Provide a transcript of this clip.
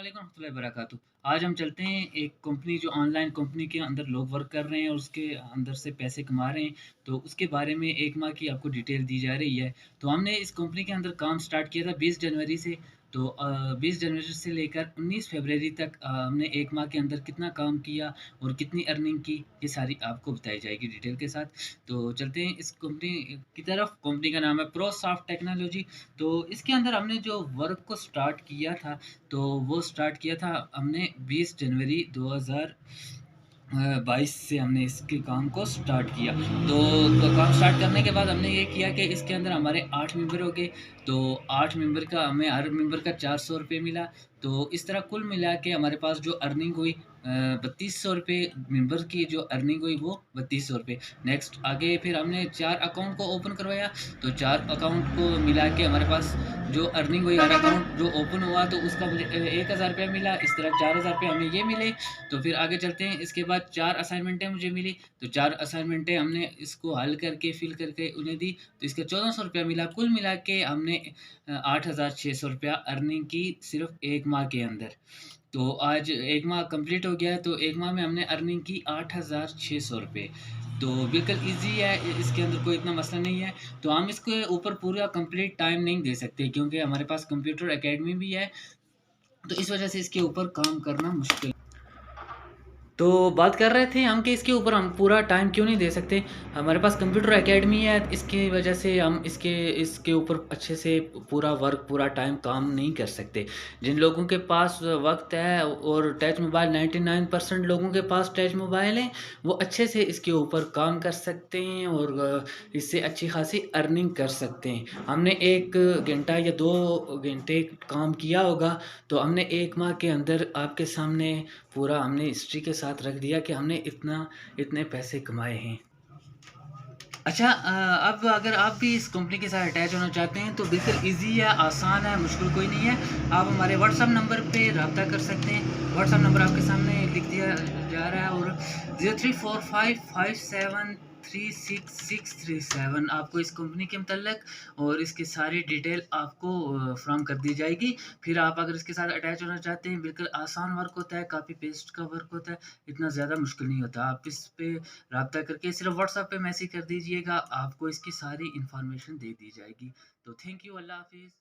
वालेकुम रहमतुल्लाहि वबरकातुहू। आज हम चलते हैं एक कंपनी जो ऑनलाइन कंपनी के अंदर लोग वर्क कर रहे हैं और उसके अंदर से पैसे कमा रहे हैं, तो उसके बारे में 1 माह की आपको डिटेल दी जा रही है। तो हमने इस कंपनी के अंदर काम स्टार्ट किया था 20 जनवरी से। तो 20 जनवरी से लेकर 19 फरवरी तक हमने 1 माह के अंदर कितना काम किया और कितनी अर्निंग की, ये सारी आपको बताई जाएगी डिटेल के साथ। तो चलते हैं इस कंपनी की तरफ। कंपनी का नाम है प्रोसॉफ्ट टेक्नोलॉजी। तो इसके अंदर हमने जो वर्क को स्टार्ट किया था, तो वो स्टार्ट किया था हमने 20 जनवरी 2022 से हमने इसके काम को स्टार्ट किया। तो काम स्टार्ट करने के बाद हमने ये किया कि इसके अंदर हमारे 8 मेंबर हो गए। तो 8 मेंबर का हमें हर मेंबर का 400 रुपये मिला। तो इस तरह कुल मिला के हमारे पास जो अर्निंग हुई 3200 रुपये। मेंबर की जो अर्निंग हुई वो 3200 रुपये। नेक्स्ट आगे फिर हमने 4 अकाउंट को ओपन करवाया। तो 4 अकाउंट को मिला के हमारे पास जो अर्निंग हुई, हर अकाउंट जो ओपन हुआ तो उसका मुझे 1000 रुपये मिला। इस तरह 4000 रुपये हमें ये मिले। तो फिर आगे चलते हैं। इसके बाद 4 असाइनमेंटें मुझे मिली। तो 4 असाइनमेंटें हमने इसको हल करके फिल करके उन्हें दी। तो इसका 1400 रुपया मिला। कुल मिला के हमने 8600 रुपया अर्निंग की सिर्फ 1 माह के अंदर। तो आज 1 माह कंप्लीट हो गया है। तो 1 माह में हमने अर्निंग की 8600 रुपये। तो बिल्कुल ईज़ी है, इसके अंदर कोई इतना मसला नहीं है। तो हम इसके ऊपर पूरा कंप्लीट टाइम नहीं दे सकते क्योंकि हमारे पास कंप्यूटर अकेडमी भी है। तो इस वजह से इसके ऊपर काम करना मुश्किल। तो बात कर रहे थे हम कि इसके ऊपर हम पूरा टाइम क्यों नहीं दे सकते। हमारे पास कंप्यूटर एकेडमी है, इसकी वजह से हम इसके इसके ऊपर अच्छे से पूरा वर्क पूरा टाइम काम नहीं कर सकते। जिन लोगों के पास वक्त है और टच मोबाइल 99% लोगों के पास टच मोबाइल है, वो अच्छे से इसके ऊपर काम कर सकते हैं और इससे अच्छी खासी अर्निंग कर सकते हैं। हमने 1 घंटा या 2 घंटे काम किया होगा, तो हमने 1 माह के अंदर आपके सामने पूरा हमने हिस्ट्री के साथ रख दिया कि हमने इतने पैसे कमाए हैं। अच्छा, अब अगर आप भी इस कंपनी के साथ अटैच होना चाहते हैं तो बिल्कुल ईज़ी है, आसान है, मुश्किल कोई नहीं है। आप हमारे व्हाट्सएप नंबर पे रब्ता कर सकते हैं। व्हाट्सएप नंबर आपके सामने लिख दिया जा रहा है और 0345573637 आपको इस कंपनी के मतलब और इसकी सारी डिटेल आपको फ्राहम कर दी जाएगी। फिर आप अगर इसके साथ अटैच होना चाहते हैं, बिल्कुल आसान वर्क होता है, कॉपी पेस्ट का वर्क होता है, इतना ज़्यादा मुश्किल नहीं होता। आप इस पे राब्ता करके सिर्फ व्हाट्सएप पे मैसेज कर दीजिएगा, आपको इसकी सारी इन्फॉर्मेशन दे दी जाएगी। तो थैंक यू, अल्लाह हाफ़िज़।